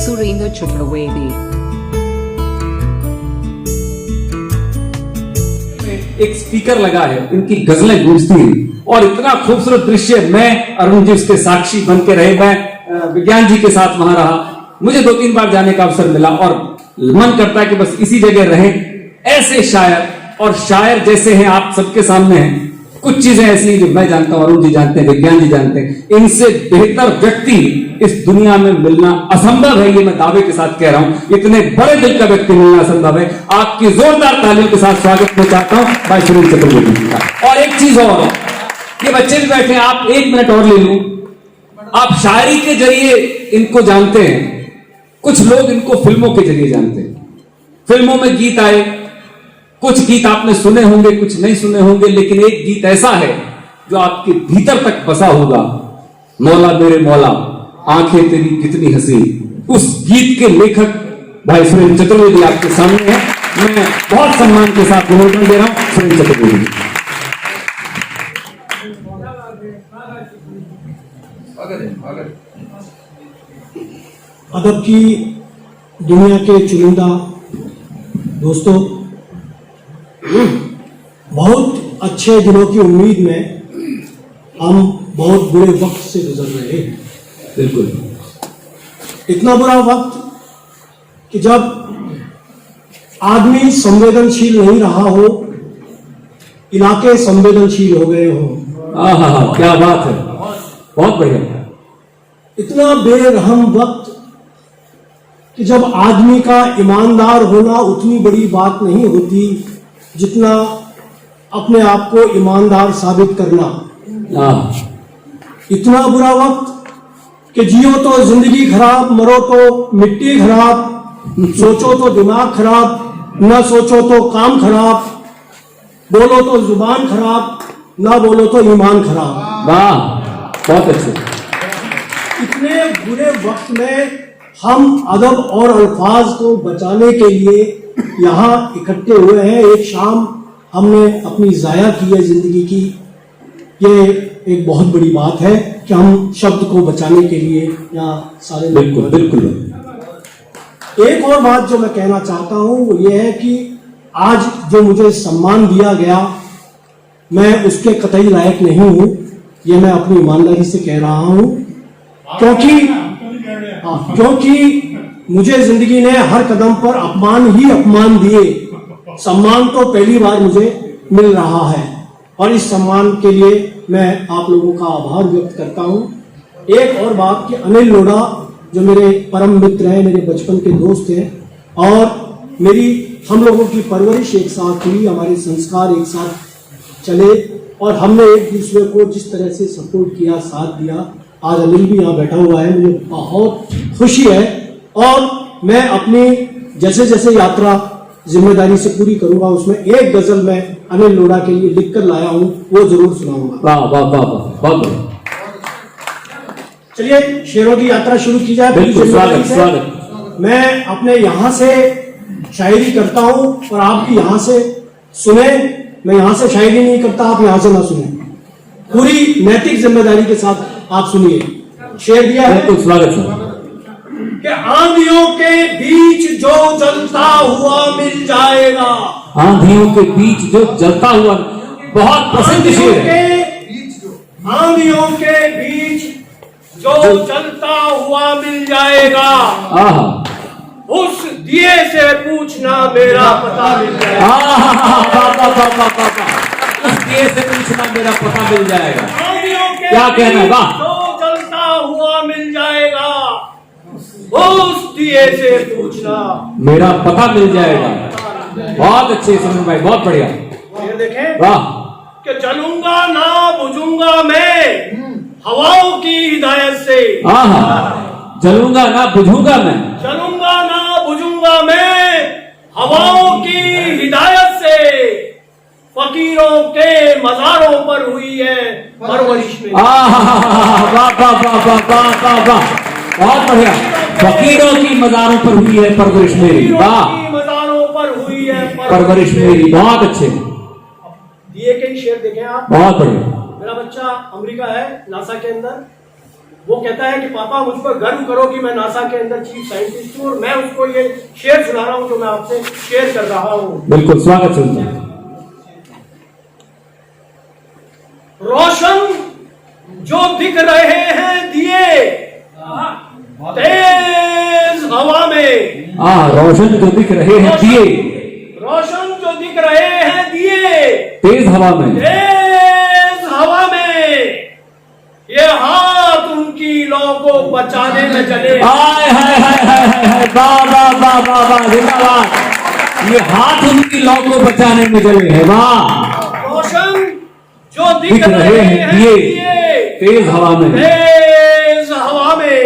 Surendra Chakravarti. एक speaker लगा है, इनकी गजलें गूंजती हैं और इतना खूबसूरत दृश्य। मैं अरुण जी उसके साक्षी बन के रहे, मैं विज्ञान जी के साथ वहां रहा, मुझे 2-3 बार जाने का अवसर मिला और मन करता है कि बस इसी जगह रहे। ऐसे शायर और शायर जैसे हैं आप सबके सामने हैं। कुछ चीजें ऐसी जो मैं जानता हूं, अरुण जी जानते हैं, विज्ञान जी जानते हैं, इनसे बेहतर व्यक्ति इस दुनिया में मिलना असंभव है। ये मैं दावे के साथ कह रहा हूं, इतने बड़े दिल का व्यक्ति मिलना असंभव है। आपकी जोरदार तालियों के साथ स्वागत में चाहता हूं भाई सुरेंद्र चतुर्वेदी जी का। और एक चीज और, ये बच्चे भी बैठे हैं, आप 1 मिनट और ले लूं। आप शायरी के जरिए इनको जानते हैं, कुछ लोग इनको फिल्मों के जरिए जानते हैं। फिल्मों में गीत आए, कुछ गीत आपने सुने होंगे, कुछ नहीं सुने होंगे, लेकिन एक गीत ऐसा है जो आपके भीतर तक बसा होगा। मौला मेरे मौला आंखें तेरी कितनी हंसी। उस गीत के लेखक भाई सुरेंद्र चतुर्वेदी आपके सामने हैं। मैं बहुत सम्मान के साथ निमंत्रण दे रहा हूं सुरेंद्र चतुर्वेदी। अदब की दुनिया के चुनिंदा दोस्तों, बहुत अच्छे दिनों की उम्मीद में हम बहुत बुरे वक्त से गुजर रहे हैं। बिल्कुल, इतना बुरा वक्त कि जब आदमी संवेदनशील नहीं रहा हो, इलाके संवेदनशील हो गए हो। क्या बात है, बहुत बढ़िया। इतना बेरहम वक्त कि जब आदमी का ईमानदार होना उतनी बड़ी बात नहीं होती जितना अपने आप को ईमानदार साबित करना। इतना बुरा वक्त कि जियो तो जिंदगी खराब, मरो तो मिट्टी खराब, सोचो तो दिमाग खराब, न सोचो तो काम खराब, बोलो तो जुबान खराब, ना बोलो तो ईमान खराब। वाह, बहुत अच्छे। इतने बुरे वक्त में हम अदब और अल्फाज को बचाने के लिए यहाँ इकट्ठे हुए हैं। एक शाम हमने अपनी जाया की है जिंदगी की। ये एक बहुत बड़ी बात है कि हम शब्द को बचाने के लिए यहाँ सारे लोग। बिल्कुल बिल्कुल। एक और बात जो मैं कहना चाहता हूँ वो ये है कि आज जो मुझे सम्मान दिया गया, मैं उसके कतई लायक नहीं हूँ। ये मैं अपनी ईमानदारी से कह रहा हूँ, क्योंकि मुझे जिंदगी ने हर कदम पर अपमान ही अपमान दिए। सम्मान तो पहली बार मुझे मिल रहा है और इस सम्मान के लिए मैं आप लोगों का आभार व्यक्त करता हूं। एक और बात कि अनिल लोढ़ा जो मेरे परम मित्र हैं, मेरे बचपन के दोस्त हैं और हम लोगों की परवरिश एक साथ हुई, हमारे संस्कार एक साथ चले और हमने एक दूसरे को जिस तरह से सपोर्ट किया, साथ दिया। आज अनिल भी यहाँ बैठा हुआ है, मुझे बहुत खुशी है और मैं अपनी जैसे जैसे यात्रा जिम्मेदारी से पूरी करूंगा उसमें एक गजल मैं अनिल लोढ़ा के लिए लिखकर लाया हूं, वो जरूर सुनाऊंगा। वाह वाह वाह वाह, बहुत बढ़िया। चलिए शेरों की यात्रा शुरू की जाए। बिल्कुल, स्वागत स्वागत। मैं अपने यहाँ से शायरी करता हूँ और आप भी यहाँ से सुने। मैं यहाँ से शायरी नहीं करता, आप यहाँ से ना सुने। पूरी नैतिक जिम्मेदारी के साथ आप सुनिए। शेर दिया है। बिल्कुल, स्वागत सर। कि आंधियों के बीच जो जलता हुआ मिल जाएगा। आंधियों के बीच जो जलता हुआ, बहुत प्रसिद्ध शेर है। आंधियों के बीच जो जलता हुआ मिल जाएगा, उस दिए से पूछना मेरा पता मिल जाएगा। उस दिए से पूछना मेरा पता मिल जाएगा। आंधियों के क्या कहना है, वाह। जो जलता हुआ मिल जाएगा, उस दिए से पूछना मेरा पता मिल जाएगा। बहुत अच्छे सुमन भाई, बहुत बढ़िया। ये देखें, वाह। कि जलूंगा ना बुझूंगा मैं हवाओं की हिदायत से। जलूंगा ना बुझूंगा मैं, जलूंगा ना बुझूंगा मैं हवाओं की हिदायत से। फकीरों के मजारों पर हुई है परवरिश मेरी। वाह वाह वाह वाह वाह वाह वाह, बहुत बढ़िया। फकीरों की मजारों पर हुई है परवरिश मेरी। वाह, मजारों पर हुई है परवरिश मेरी। बहुत अच्छे, दिए के शेर देखें आप। बहुत बढ़िया। मेरा बच्चा अमेरिका है, नासा के अंदर। वो कहता है कि पापा मुझ पर गर्व करो कि मैं नासा के अंदर चीफ साइंटिस्ट हूँ, और मैं उसको ये शेर सुना रहा हूँ जो मैं आपसे शेयर कर रहा हूँ। बिल्कुल स्वागत सुनते हैं। रोशन जो दिख रहे हैं दिए तेज हवा में, रोशन जो दिख रहे हैं दिए, रोशन जो दिख रहे हैं दिए तेज हवा में, तेज हवा में, ये हाथ उनकी लौ को बचाने में चले। हाय हाय हाय हाय हाय हाय, वाह वाह वाह वाह वाह, जिंदाबाद। ये हाथ उनकी लौ को बचाने में चले हैं, वाह। रोशन जो दिख रहे हैं दिए तेज हवा में, तेज हवा में,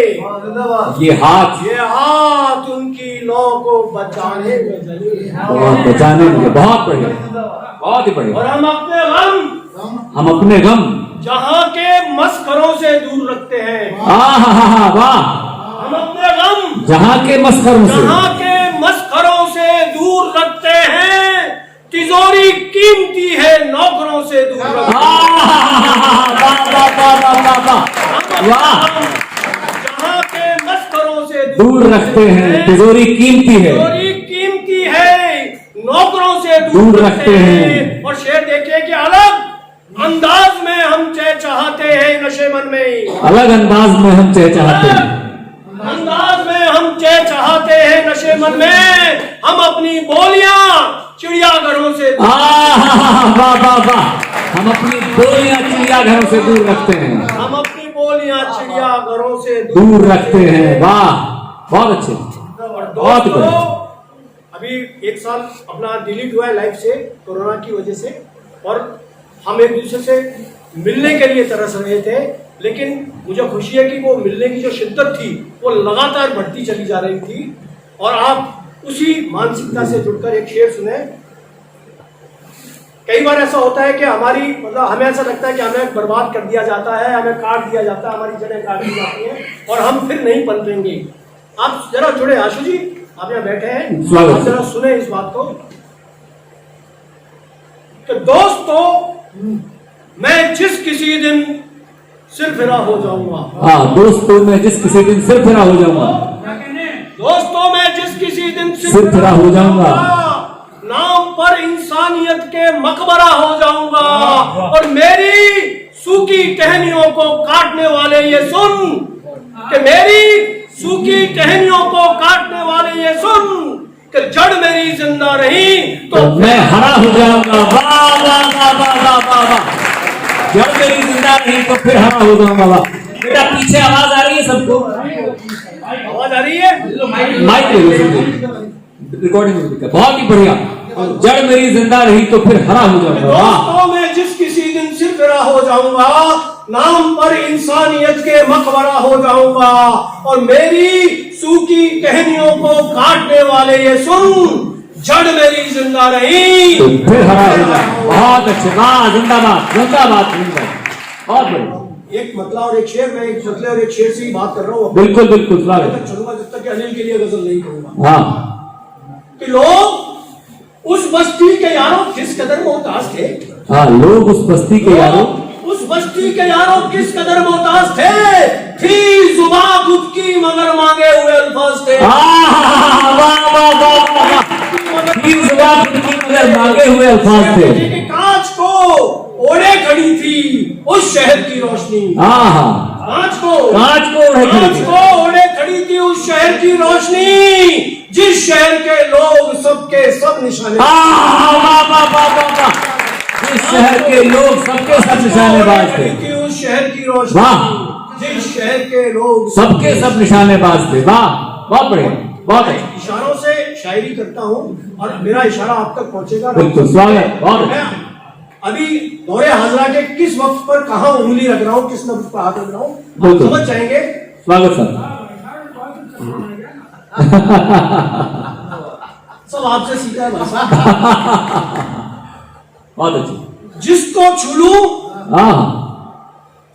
ये हाथ उनकी लौ को बचाने में चले। बहुत बचाने में, बहुत बढ़िया, बहुत ही बढ़िया। और हम अपने गम जहाँ के मस्करों से दूर रखते हैं। वाह। हम अपने गम जहाँ के मस्करों से, जहाँ के मस्करों से दूर रखते हैं। तिजोरी कीमती है नौकरों से दूर रखते वाह। जहाँ के मस्करों से दूर रखते हैं, तिजोरी कीमती है, तिजोरी कीमती है नौकरों से दूर रखते हैं। और शेर देखिए कि अलग अंदाज में हम चाहते हैं नशे मन में, अलग अंदाज में हम चाहते हैं, अंदाज में हम चाहते हैं नशे मन में। हम अपनी बोलियां चिड़ियाघरों से, वाह वाह वाह, हम अपनी बोलियां चिड़ियाघरों से दूर रखते हैं, हम अपनी बोलियां चिड़ियाघरों से दूर रखते हैं। वाह, बहुत अच्छे, बहुत बढ़िया। अभी 1 साल अपना डिलीट हुआ है लाइफ से कोरोना की वजह से, और हम एक दूसरे से मिलने के लिए तरस रहे थे, लेकिन मुझे खुशी है कि वो मिलने की जो शिद्दत थी वो लगातार बढ़ती चली जा रही थी। और आप उसी मानसिकता से जुड़कर एक शेर सुने। कई बार ऐसा होता है कि हमारी हमें ऐसा लगता है कि हमें बर्बाद कर दिया जाता है, हमें काट दिया जाता है, हमारी जड़ें काट दी जाती हैं और हम फिर नहीं पनपेंगे। आप जरा जुड़े, आशु जी आप यहाँ बैठे हैं, आप जरा सुने इस बात को कि दोस्तों मैं जिस किसी दिन सिरफिरा हो जाऊंगा। दोस्तों मैं जिस किसी दिन सिरफिरा हो जाऊंगा, दोस्तों मैं जिस किसी दिन सिरफिरा हो जाऊंगा, नाम पर इंसानियत के मकबरा हो जाऊंगा। और मेरी सूखी टहनियों को काटने वाले ये सुन, कि मेरी सूखी टहनियों को काटने वाले ये सुन, कि जड़ मेरी जिंदा रही तो मैं हरा हो जाऊंगा। वाह वाह वाह वाह वाह वाह, जड़ मेरी जिंदा रही तो फिर हरा हो जाऊंगा। वाह बेटा, पीछे आवाज आ रही है सबको? आवाज आ रही है? माइक ले लो, रिकॉर्डिंग में। बहुत ही बढ़िया, जड़ मेरी जिंदा रही तो फिर हरा हो जाऊंगा। दोस्तों मैं जिस किसी दिन सिरफिरा हो जाऊंगा, नाम पर इंसानियत के मकबरा हो जाऊंगा। और मेरी सूखी टहनियों को काटने वाले ये सुन, जड़ मेरी जिंदा रही तो फिर हरा हो जाऊंगा। बहुत अच्छे, वाह, जिंदाबाद जिंदाबाद जिंदाबाद, बहुत बढ़िया। एक मतला और एक शेर, मैं एक मतले और एक शेर से ही बात कर रहा हूँ। बिल्कुल बिल्कुल, चलूंगा जब तक कि अनिल के लिए गजल नहीं कहूंगा। हाँ, कि लोग उस बस्ती के यारों किस कदर मोहताज थे। लोग उस बस्ती के यारों, उस बस्ती के यारों किस कदर मोहताज थे। थी जुबान खुद की मगर मांगे हुए अल्फाज थे। मांगे हुए अल्फाज थे। कांच को ओढ़े खड़ी थी उस शहर की रोशनी। कांच को ओढ़े खड़ी थी उस शहर की रोशनी, जिस शहर के लोग सबके सब निशाने, जिस शहर के लोग सबके सब निशानेबाज थे। उस शहर की रोशनी, जिस शहर के लोग सबके सब निशानेबाज थे। वाह, बहुत बढ़िया, बहुत अच्छा। इशारों से शायरी करता हूँ और मेरा इशारा आप तक पहुंचेगा। बिल्कुल, स्वागत, बहुत अच्छा। अभी दौरे हाजरा के किस वक्त पर कहाँ उंगली रख रहा हूँ, किस लफ्ज पर हाथ रख रहा हूँ, समझ जाएंगे। स्वागत सर। सब आपसे सीखा है भाषा। बहुत अच्छी। जिसको छू लूं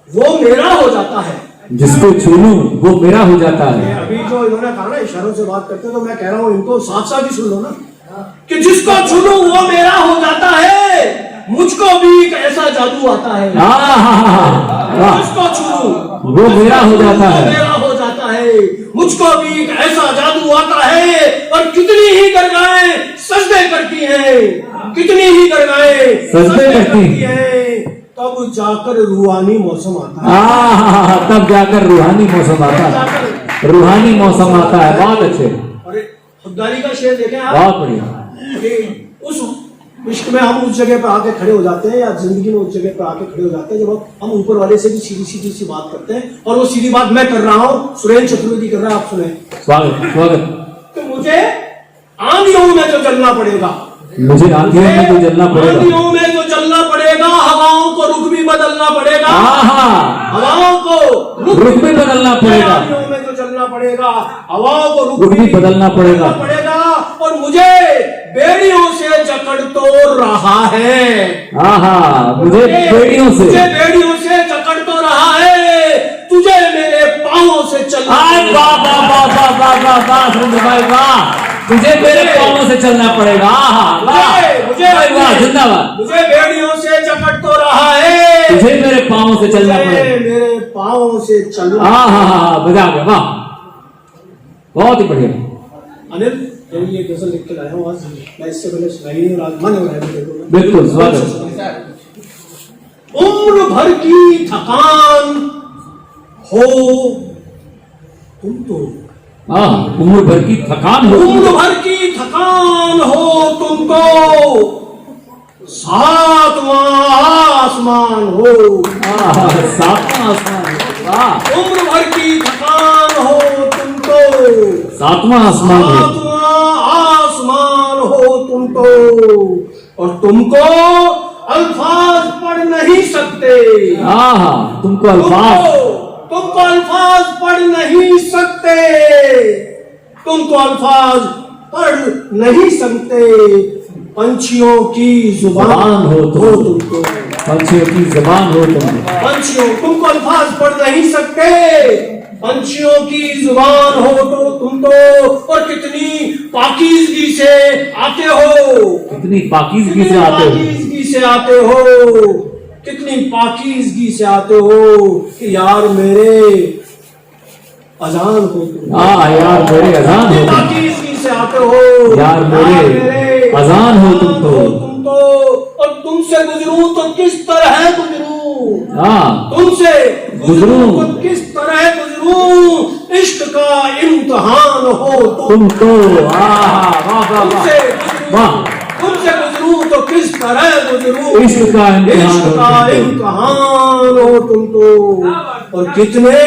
वो मेरा हो जाता है, जिसको छू लूं वो मेरा हो जाता है। अभी जो इन्होंने कहा ना इशारों से बात करते, तो मैं कह रहा हूँ इनको साफ साफ ही सुन लो ना, कि जिसको छू लूं वो मेरा हो जाता है। मुझको भी एक ऐसा जादू आता है, वाह, मुझको छू वो मेरा हो जाता वो है। मेरा हो जाता है। मुझको भी एक ऐसा जादू आता है और कितनी ही गरगाएं सजदे करती हैं, कितनी ही गरगाएं सजदे करती हैं, तब जाकर रूहानी मौसम आता है। तब जाकर रूहानी मौसम आता है, रूहानी मौसम आता है। बहुत अच्छे, अरे खुददारी का शेर देखें आप बहुत बढ़िया। कि उस इश्क में हम उस जगह पर आके खड़े हो जाते हैं, या जिंदगी में उस जगह पर आके खड़े हो जाते हैं जब हम ऊपर वाले से भी सीधी सीधी सी बात करते हैं। और वो सीधी बात मैं कर रहा हूँ, सुरेंद्र चतुर्वेदी कर रहा है, आप सुने। स्वागत स्वागत। तो मुझे आंधियों में तो जलना पड़ेगा, मुझे आंधियों में तो जलना पड़ेगा, आंधियों में तो जलना पड़ेगा, हवाओं को रुख भी बदलना पड़ेगा, हवाओं को रुख भी बदलना पड़ेगा, आंधियों में तो जलना पड़ेगा, हवाओं को रुख भी बदलना पड़ेगा। और मुझे बेड़ियों से जकड़ तो रहा है, मुझे बेड़ियों से, मुझे बेड़ियों से जकड़ तो रहा है, तुझे मेरे पांवों से चलना। वाह वाह वाह वाह वाह वाह वाह सुरेंद्र भाई वाह, तुझे मेरे पांवों से चलना पड़ेगा। मुझे वाह, जिंदाबाद। मुझे बेड़ियों से जकड़ तो रहा है, तुझे मेरे पांवों से चलना पड़ेगा, मेरे पांवों से चलना। बजा गया, वाह, बहुत ही बढ़िया। अनिल ये गजल लिख के लाया हूँ आज, मैं इससे पहले सुनाई नहीं, और आज मन हो रहा है मेरे को। बिल्कुल स्वागत। उम्र भर की थकान हो तुम तो, उम्र भर की थकान हो, उम्र भर की थकान हो तुमको, सातवां आसमान हो, सातवां आसमान, वाह, उम्र भर की थकान हो तुमको, सातवां आसमान हो, सातवां आसमान हो तुमको, और तुमको अल्फाज पढ़ नहीं सकते, तुमको अल्फाज, तुमको अल्फाज पढ़ नहीं सकते, तुमको अल्फाज पढ़ नहीं सकते, पंछियों की जुबान हो तुमको, पंछियों की जुबान हो तुमको, पंछियों, तुमको अल्फाज पढ़ नहीं सकते, पंछियों की जुबान हो तो तुम तो, और कितनी पाकीज़गी से आते हो, कितनी पाकीज़गी से आते हो, पाकीज़गी से आते हो, कितनी पाकीज़गी से आते हो कि यार मेरे अजान हो तुम, यार मेरे अजान हो, पाकीज़गी से आते हो, यार मेरे अजान हो तुम तो, और तुमसे गुजरूं तो किस तरह गुजरूं, तुमसे गुजरूं तो किस तरह गुजरूं, इश्क का इम्तिहान हो तुम तो, तुमसे गुजरूं तो किस तरह गुजरूं, इश्क का इम्तिहान हो तुम तो, और कितने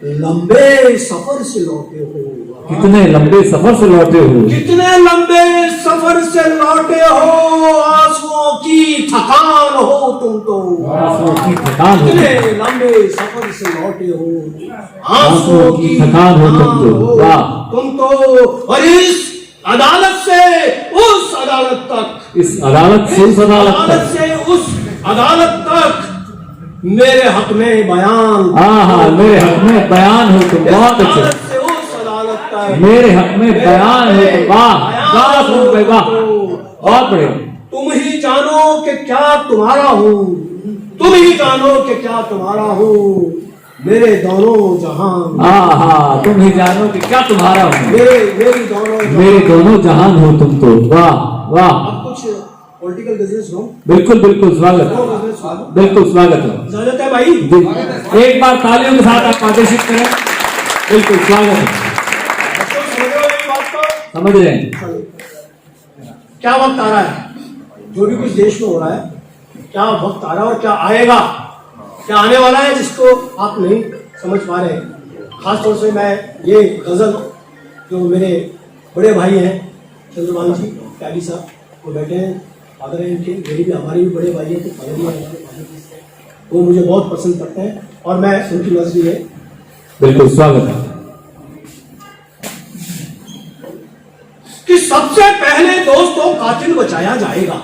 लंबे सफर से लौटे हो, कितने लंबे सफर से लौटे हो, कितने लंबे सफर से लौटे हो, आंसुओं की थकान हो तुम तो, आंसुओं की थकान हो, कितने लंबे सफर से लौटे हो, आंसुओं की थकान हो तुम तो, वाह, तुम तो, और इस अदालत से उस अदालत तक, इस अदालत से उस अदालत से उस अदालत तक मेरे हक में बयान, मेरे हक में बयान हो तुम, बहुत अच्छे, से उस अदालत तक मेरे हक में बयान हो तुम, वाह, बहुत बढ़िया। तुम ही जानो कि क्या तुम्हारा हूँ, तुम ही जानो कि क्या तुम्हारा हूँ, मेरे दोनों जहान, तुम ही जानो कि क्या तुम्हारा हूँ, मेरे दोनों जहान हो तुम तो, वाह वाह। अब कुछ पॉलिटिकल बिजनेस हो, बिल्कुल बिल्कुल स्वागत, बिल्कुल स्वागत है, इजाजत है भाई, एक बार तालियों के साथ आप आदेशित करें, बिल्कुल स्वागत है, समझ रहे हैं। क्या वक्त आ रहा है, जो भी कुछ देश में हो रहा है, क्या वक्त आ रहा है और क्या आएगा, क्या आने वाला है जिसको आप नहीं समझ पा रहे हैं। खासतौर से मैं ये गजल, जो मेरे बड़े भाई हैं चंद्रभान जी त्यागी साहब, वो बैठे हैं, फादर हैं इनके, मेरी भी, हमारे भी बड़े भाई हैं, तो फादर भी हैं, वो मुझे बहुत पसंद करते हैं और मैं उनकी नजरी है। बिल्कुल स्वागत है। कि सबसे पहले दोस्तों कातिल बचाया जाएगा,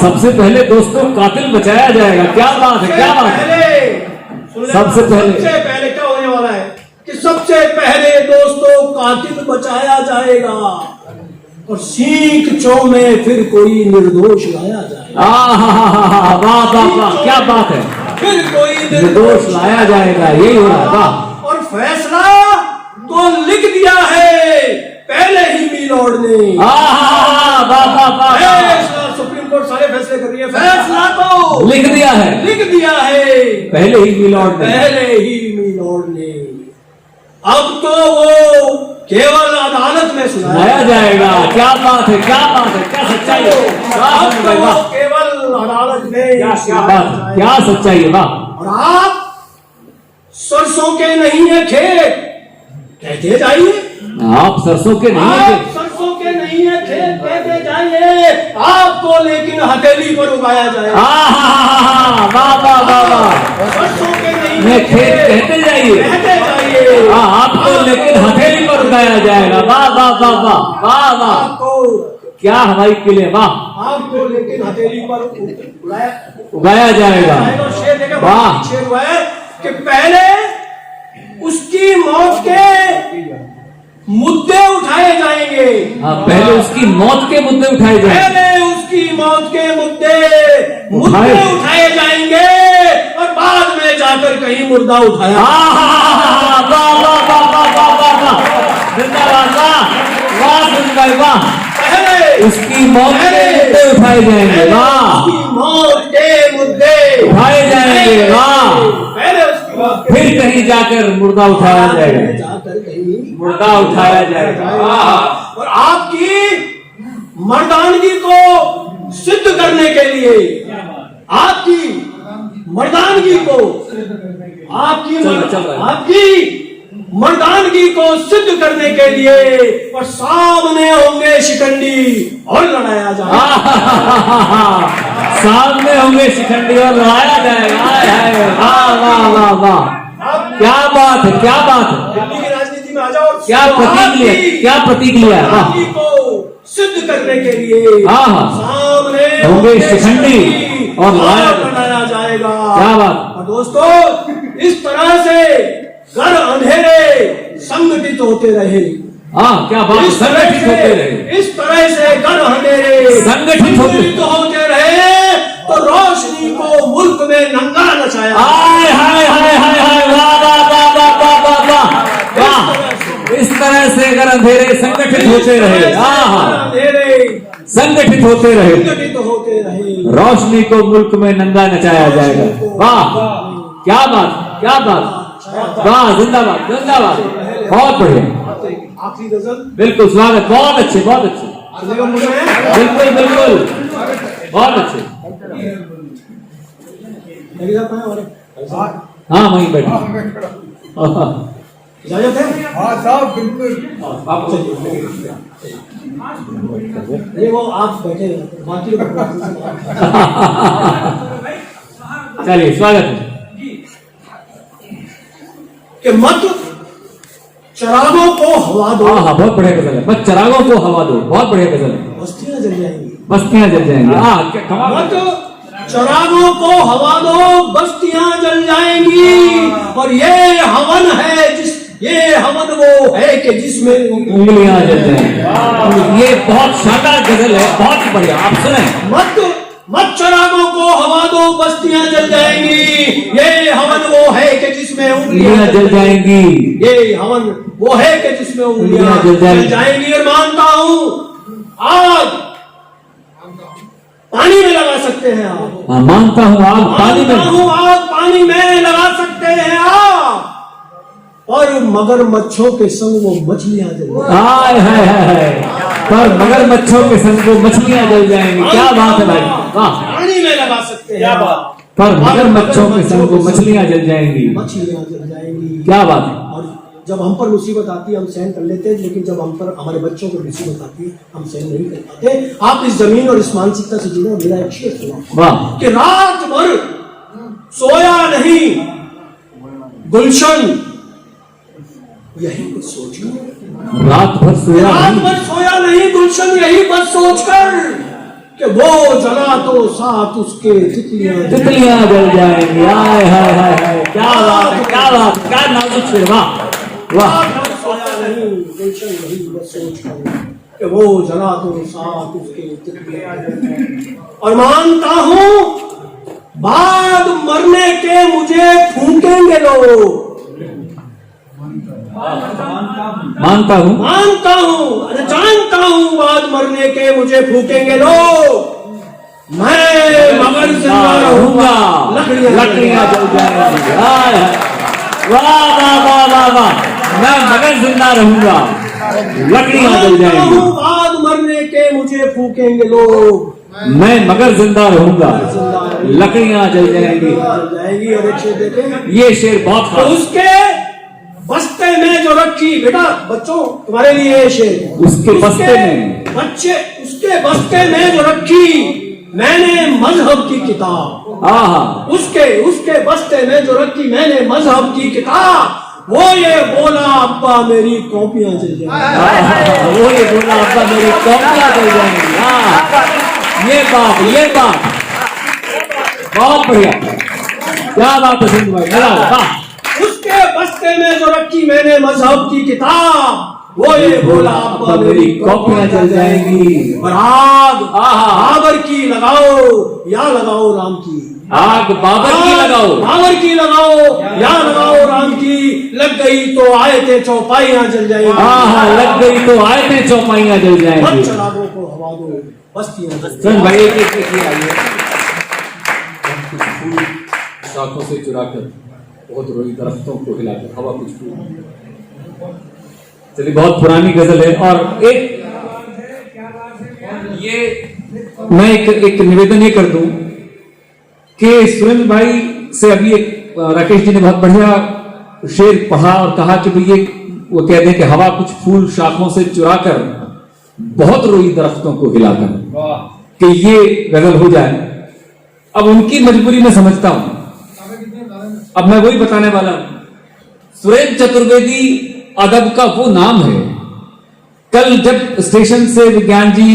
सबसे पहले दोस्तों कातिल बचाया जाएगा, क्या बात है, क्या बात है, सबसे पहले क्या होने वाला है कि सबसे पहले दोस्तों कातिल बचाया जाएगा, और सीख चौ में फिर कोई निर्दोष लाया जाए, वाह वाह वाह, क्या बात है, फिर कोई निर्दोष लाया जाएगा, यही हो रहा है। वाह, और फैसला तो लिख दिया है पहले ही मीलॉर्ड ने। वाह वाह वाह, फैसला सुप्रीम कोर्ट सारे फैसले कर रही है, फैसला तो लिख दिया है, लिख दिया है पहले ही मिलॉर्ड ने। पहले ही मीलॉर्ड ने। अब तो वो केवल अदालत में सुनाया सुनाया जाएगा। क्या बात है, क्या बात है, क्या सच्चाई है, वाह अब तो भाई, वो वाह, केवल अदालत में क्या सुनाया बात है, जाएगा। क्या सच्चाई है, वाह। और आप सरसों के नहीं है खेत कहते जाइए, आप सरसों के नहीं आप थे, सरसों के नहीं है खेत कहते जाइए, आपको लेकिन हथेली पर उगाया जाएगा। वाह वाह वाह वाह, सरसों के नहीं है मैं खेत कहते जाइए, कहते जाइए, आपको लेकिन हथेली पर उगाया जाएगा। वाह वाह वाह वाह वाह वाह, आपको क्या हवाई किले, वाह, आपको लेकिन हथेली पर उगाया जाएगा। और शेर देखा, वाह। शेर हुआ है कि पहले उसकी मौत के मुद्दे उठाए जाएंगे। हाँ, पहले उसकी मौत के मुद्दे उठाए जाएंगे, पहले उसकी मौत के मुद्दे उठाए जाएंगे और बाद में जाकर कहीं मुर्दा उठाया। वाह वाह वाह वाह वाह वाह वाह, जिंदाबाद, वाह वाह जिंदाबाद, वाह, पहले उसकी मौत के मुद्दे उठाए जाएंगे, वाह, उसकी मौत के मुद्दे उठाए जाएंगे, वाह, पहले उसकी मौत के फिर कहीं जाकर मुर्दा उठाया जाएगा, जाकर कहीं मुर्दा उठाया जाएगा। वाह, और आपकी मर्दानगी को सिद्ध करने के लिए, आपकी मर्दानगी को, आपकी मर्दानगी को सिद्ध करने के लिए और सामने होंगे शिकंडी और लड़ाया जाएगा। सामने होंगे शिखंडी और लड़ाया जाएगा। हाय हाय, वाह वाह वाह वाह, क्या बात है, क्या बात है, दिल्ली की राजनीति में आ जाओ, क्या प्रतीक लिया, क्या प्रतीक लिया है, वाह, मर्दानगी को सिद्ध करने के लिए हाँ। सामने होंगे शिखंडी और लड़ाया जाएगा। क्या बात। और दोस्तों, इस तरह से घर अंधेरे संगठित होते रहे। हाँ, क्या बात, संगठित होते रहे, इस तरह से घर अंधेरे संगठित होते रहे तो रोशनी को मुल्क में नंगा नचाया। हाय हाय हाय हाय हाय, वाह वाह वाह वाह वाह वाह वाह वाह, इस तरह से अगर अंधेरे संगठित होते रहे, हाँ, संगठित होते रहे, रोशनी को मुल्क में नंगा नचाया जाएगा। वाह, क्या बात, क्या बात, वाह, जिंदाबाद जिंदाबाद, बहुत बढ़िया, आखिरी गजल बिल्कुल स्वागत, बहुत अच्छे, बहुत अच्छे, बिल्कुल बिल्कुल, बहुत अच्छे, हाँ वहीं बैठे, इजाजत है? हाँ साहब बिल्कुल। ये वो आप बैठे बाकी लोग चलिए स्वागत है। कि मत चरागों को हवा दो, हाँ हाँ, बहुत बढ़िया गजल है, बस चरागों को हवा दो, बहुत बढ़िया गजल है, बस्तियां जल जाएंगी। बस्तियां जल जाएंगी, हाँ, क्या कमाल है। मत चरागों को हवा दो, बस्तियां जल जाएंगी, और ये हवन वो है कि जिसमें उंगलियां जल जाएंगी। ये बहुत शानदार गजल है, बहुत ही बढ़िया, आप सुने। मत चरागों को हवा दो, बस्तियां जल जाएंगी, ये हवन वो है कि जिसमें उंगलियां जल जाएंगी, ये हवन वो है कि जिसमें उंगलियां जल जाएंगी। और मानता हूँ आग पानी में लगा सकते हैं आप, हाँ, मानता हूँ आग पानी में, आग पानी में लगा सकते हैं आप, और मगरमच्छों के संग वो मछलियां जल हाय हाय हाय, पर मगरमच्छों के संग वो मछलियां जल जाएंगी। क्या बात है भाई, वाह, पानी में लगा सकते हैं, क्या बात, पर मगरमच्छों के संग वो मछलियां जल जाएंगी, मछलियां जल जाएंगी। क्या बात है। और जब हम पर मुसीबत आती है हम सहन कर लेते हैं, लेकिन जब हम पर हमारे बच्चों को मुसीबत आती है हम सहन नहीं कर पाते। आप इस जमीन और इस मानसिकता से जुड़े, मेरा एक शेर सुनो, वाह, कि रात भर सोया नहीं गुलशन यही कुछ सोचकर, रात भर सोया नहीं गुलशन यही बस सोचकर कि वो जला तो साथ उसके तितलियां जल जाएंगी। हाय हाय हाय हाय, क्या बात है, क्या बात, क्या नाजुक शेर, वाह वाह, सोया नहीं गुलशन यही बस सोचकर। कि वो जला तो साथ उसके तितलियां। और मानता हूं बाद मरने के मुझे फूकेंगे लोग, मानता हूं अरे जानता हूं बाद मरने के मुझे फूकेंगे लोग, मैं मगर जिंदा रहूंगा, लकड़ियां जल जाएंगी। वाह वाह वाह वाह वाह, मैं मगर जिंदा रहूंगा, लकड़ियां जल जाएंगी। बाद मरने के मुझे फूकेंगे लोग, मैं मगर जिंदा रहूंगा, लकड़ियां जल जाएंगी। जाएंगी। और एक शेर देखें, ये शेर बहुत तो खास। उसके बस्ते में जो रखी, बेटा बच्चों तुम्हारे लिए ये शेर, उसके बस्ते में, बच्चे उसके बस्ते में जो रखी मैंने मजहब की किताब, उसके बस्ते में जो रखी मैंने मजहब की किताब, वो ये बोला अब्बा मेरी कॉपियां जल जाएंगी, वो ये बोला अब्बा मेरी कॉपियां जल जाएंगी। ये बात बहुत बढ़िया, क्या बात है सिंधु भाई, वाह। उसके बस्ते में जो रखी मैंने मजहब की किताब, वो ये बोला अब्बा मेरी कॉपियां जल जाएंगी। और आग बाबर की लगाओ या लगाओ राम की, आग बाबर की लगाओ, बाबर की लगाओ या लगाओ राम की, लग गई तो आयतें चौपाइयां जल जाएंगी, लग गई तो आयतें चौपाइयां जल जाएंगी। चरागों को हवा दो बस्तियां जल सुन भाई, एक आइए, शाखों से चुराकर बहुत रोई दरख्तों को हिलाकर हवा कुछ फूल। चलिए, बहुत पुरानी गजल है। और एक ये मैं एक निवेदन ये कर दूं कि सुरेंद्र भाई से अभी एक राकेश जी ने बहुत बढ़िया शेर पढ़ा और कहा कि भाई ये वो कह दें कि हवा कुछ फूल शाखों से चुराकर बहुत रोई दरख्तों को हिलाकर, कि ये गजल हो जाए। अब उनकी मजबूरी में समझता हूं, अब मैं वही बताने वाला हूं। सुरेंद्र चतुर्वेदी अदब का वो नाम है। कल जब स्टेशन से विज्ञान जी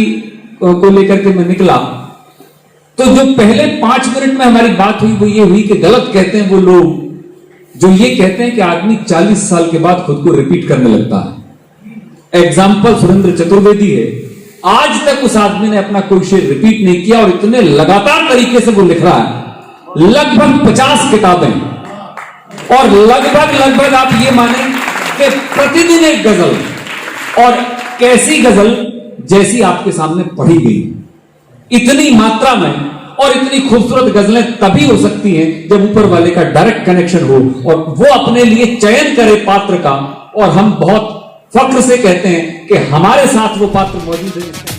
को लेकर के मैं निकला, तो जो पहले 5 मिनट में हमारी बात हुई वो ये हुई कि गलत कहते हैं वो लोग जो ये कहते हैं कि आदमी 40 साल के बाद खुद को रिपीट करने लगता है। एग्जाम्पल सुरेंद्र चतुर्वेदी है। आज तक उस आदमी ने अपना कोई शेर रिपीट नहीं किया और इतने लगातार तरीके से वो लिख रहा है, लगभग 50 किताबें, और लगभग आप ये माने कि प्रतिदिन एक गजल, और कैसी गजल जैसी आपके सामने पढ़ी गई। इतनी मात्रा में और इतनी खूबसूरत गजलें तभी हो सकती हैं जब ऊपर वाले का डायरेक्ट कनेक्शन हो और वो अपने लिए चयन करे पात्र का। और हम बहुत फख्र से कहते हैं कि हमारे साथ वो पात्र मौजूद है।